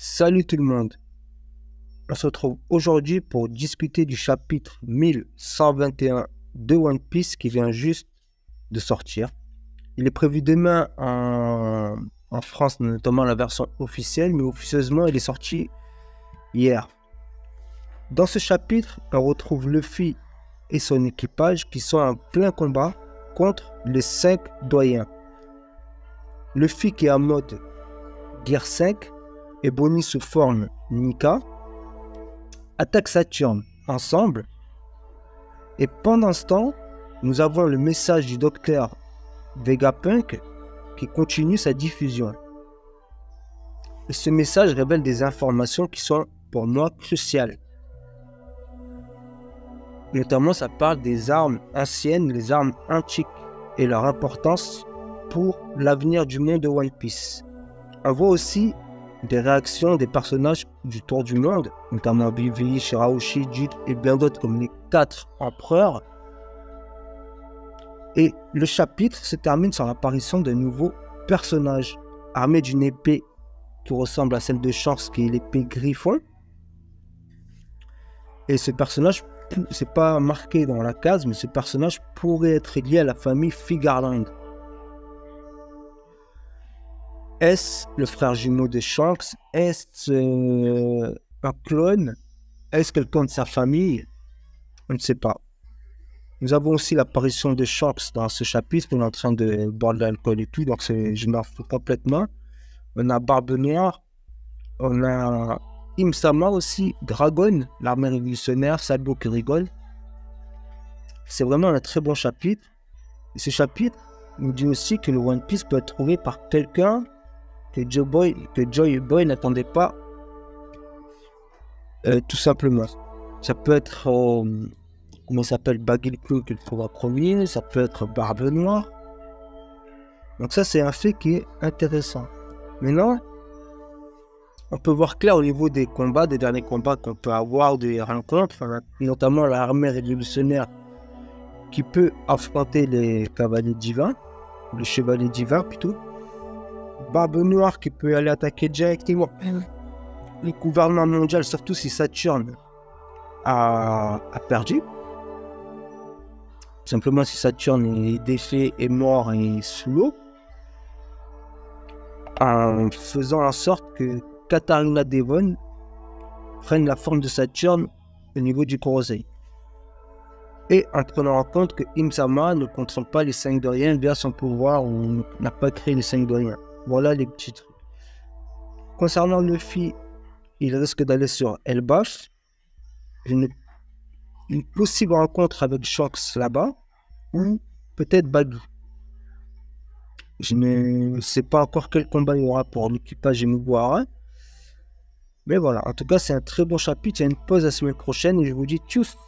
Salut tout le monde, on se retrouve aujourd'hui pour discuter du chapitre 1121 de One Piece qui vient juste de sortir. Il est prévu demain en France, notamment la version officielle, mais officieusement il est sorti hier. Dans ce chapitre, on retrouve Luffy et son équipage qui sont en plein combat contre les 5 doyens. Luffy qui est en mode Gear 5 et Bonnie sous forme Nika attaquent Saturne ensemble, et pendant ce temps nous avons le message du docteur Vegapunk qui continue sa diffusion. Et ce message révèle des informations qui sont pour moi cruciales. Notamment ça parle des armes anciennes, les armes antiques et leur importance pour l'avenir du monde de One Piece. On voit aussi des réactions des personnages du Tour du Monde, notamment Vivi, Shirahoshi, Jid et bien d'autres comme les 4 empereurs. Et le chapitre se termine sur l'apparition d'un nouveau personnage armé d'une épée qui ressemble à celle de Shanks, qui est l'épée Griffon. Et ce personnage, c'est pas marqué dans la case, mais ce personnage pourrait être lié à la famille Figarland. Est-ce le frère jumeau de Shanks? Est-ce un clone? Est-ce quelqu'un de sa famille? On ne sait pas. Nous avons aussi l'apparition de Shanks dans ce chapitre. On est en train de boire de l'alcool et tout, donc je m'en fous complètement. On a Barbe Noire. On a Im-sama aussi, Dragon, l'armée révolutionnaire, Sabo qui rigole. C'est vraiment un très bon chapitre. Et ce chapitre nous dit aussi que le One Piece peut être trouvé par quelqu'un que Joy Boy n'attendait pas, tout simplement. Ça peut être, comment s'appelle, Baggy Clou qu'il faudra premier, ça peut être Barbe Noire. Donc ça, c'est un fait qui est intéressant. Maintenant, on peut voir clair au niveau des combats, des derniers combats qu'on peut avoir, des rencontres, notamment l'armée révolutionnaire qui peut affronter les cavaliers divins, les chevaliers divins plutôt. Barbe Noire qui peut aller attaquer directement le gouvernement mondial, surtout si Saturne a perdu. Simplement si Saturne est défait, est mort et sous l'eau. En faisant en sorte que Katarina Devon prenne la forme de Saturne au niveau du Kurosei. Et en prenant en compte que Im-sama ne contrôle pas les 5 doyens via son pouvoir ou n'a pas créé les 5 doyens. Voilà les petits trucs. Concernant Luffy, il risque d'aller sur Elbaf. Une possible rencontre avec Shanks là-bas, ou peut-être Baggy. Je ne sais pas encore quel combat il y aura pour l'équipage et Mugiwara. Mais voilà, en tout cas, c'est un très bon chapitre. Il y a une pause la semaine prochaine et je vous dis tchuss.